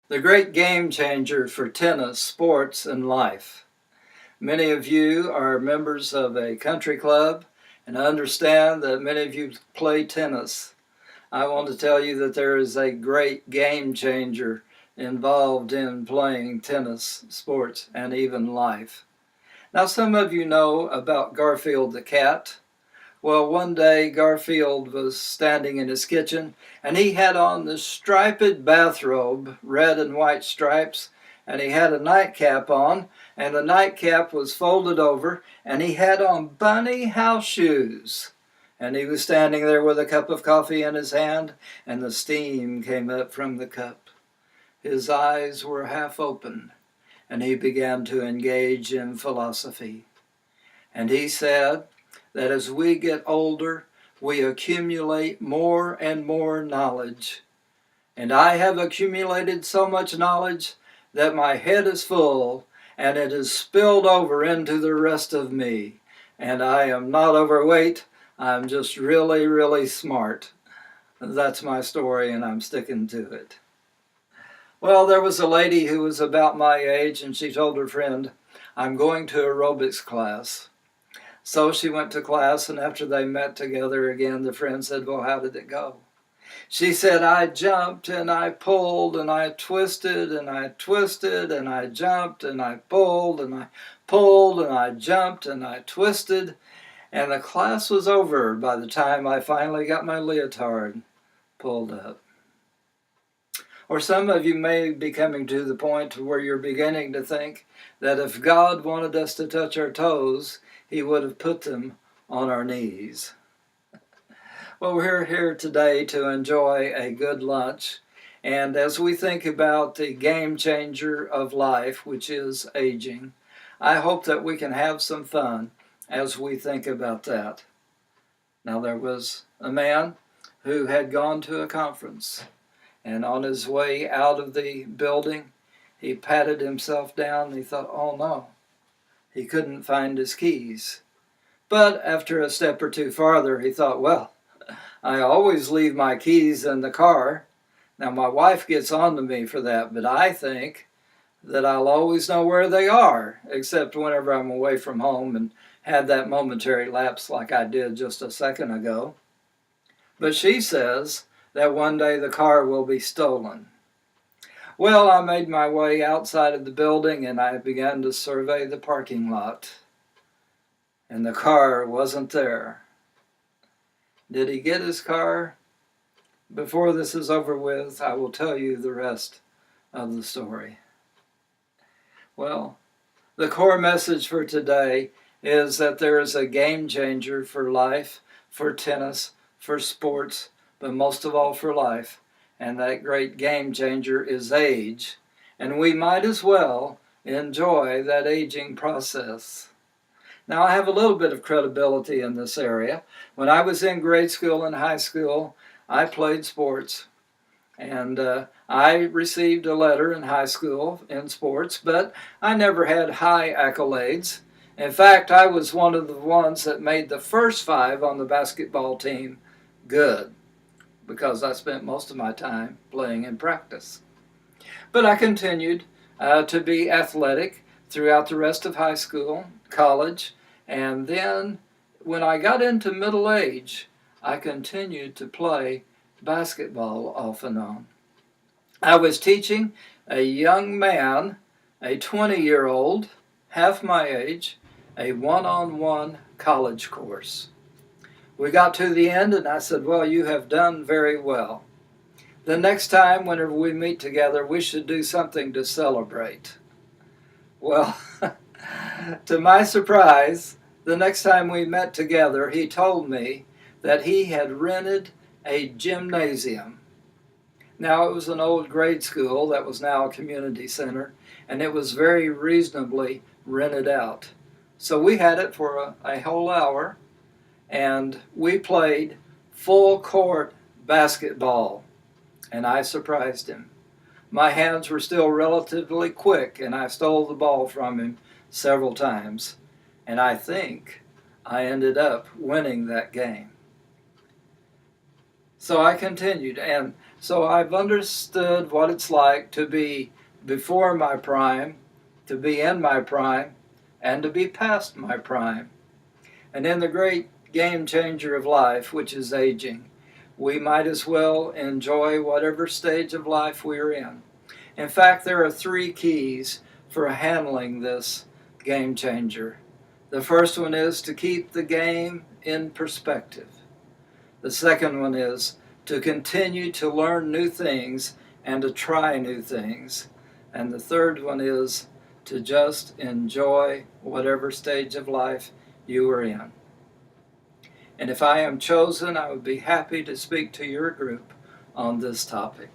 The great game changer for tennis, sports, and life. Many of you are members of a country club, and I understand that many of you play tennis. I want to tell you that there is a great game changer involved in playing tennis, sports, and even life. Now, some of you know about Garfield the cat. Well, one day Garfield was standing in his kitchen and he had on this striped bathrobe, red and white stripes, and he had a nightcap on, and the nightcap was folded over, and he had on bunny house shoes. And he was standing there with a cup of coffee in his hand, and the steam came up from the cup. His eyes were half open, and he began to engage in philosophy. And he said that as we get older, we accumulate more and more knowledge. And I have accumulated so much knowledge that my head is full, and it has spilled over into the rest of me. And I am not overweight, I'm just really, really smart. That's my story, and I'm sticking to it. Well, there was a lady who was about my age, and she told her friend, I'm going to aerobics class. So she went to class, and after they met together again, the friend said, well, how did it go? She said, I jumped and I pulled and I twisted and I twisted and I jumped and I pulled and I pulled and I jumped and I twisted. And the class was over by the time I finally got my leotard pulled up. Or some of you may be coming to the point where you're beginning to think that if God wanted us to touch our toes, He would have put them on our knees. Well, we're here today to enjoy a good lunch. And as we think about the game changer of life, which is aging, I hope that we can have some fun as we think about that. Now, there was a man who had gone to a conference, and on his way out of the building, he patted himself down and he thought, oh no, he couldn't find his keys. But after a step or two farther, he thought, well, I always leave my keys in the car. Now, my wife gets on to me for that, but I think that I'll always know where they are, except whenever I'm away from home and had that momentary lapse like I did just a second ago. But she says that one day the car will be stolen. Well, I made my way outside of the building and I began to survey the parking lot. And the car wasn't there. Did he get his car? Before this is over with, I will tell you the rest of the story. Well, the core message for today is that there is a game changer for life, for tennis, for sports, but most of all for life. And that great game changer is age. And we might as well enjoy that aging process. Now, I have a little bit of credibility in this area. When I was in grade school and high school, I played sports. And I received a letter in high school in sports, but I never had high accolades. In fact, I was one of the ones that made the first 5 on the basketball team good, because I spent most of my time playing in practice. But I continued to be athletic throughout the rest of high school, college, and then when I got into middle age, I continued to play basketball off and on. I was teaching a young man, a 20-year-old, half my age, a one-on-one college course. We got to the end and I said, well, you have done very well. The next time, whenever we meet together, we should do something to celebrate. Well, to my surprise, the next time we met together, he told me that he had rented a gymnasium. Now, it was an old grade school that was now a community center, and it was very reasonably rented out. So we had it for a whole hour, and we played full court basketball, and I surprised him. My hands were still relatively quick, and I stole the ball from him several times, and I think I ended up winning that game. So I continued, and So I've understood what it's like to be before my prime, to be in my prime, and to be past my prime. And in the great game changer of life, which is aging, we might as well enjoy whatever stage of life we're in. In fact, there are three keys for handling this game changer. The first one is to keep the game in perspective. The second one is to continue to learn new things and to try new things. And the third one is to just enjoy whatever stage of life you are in. And if I am chosen, I would be happy to speak to your group on this topic.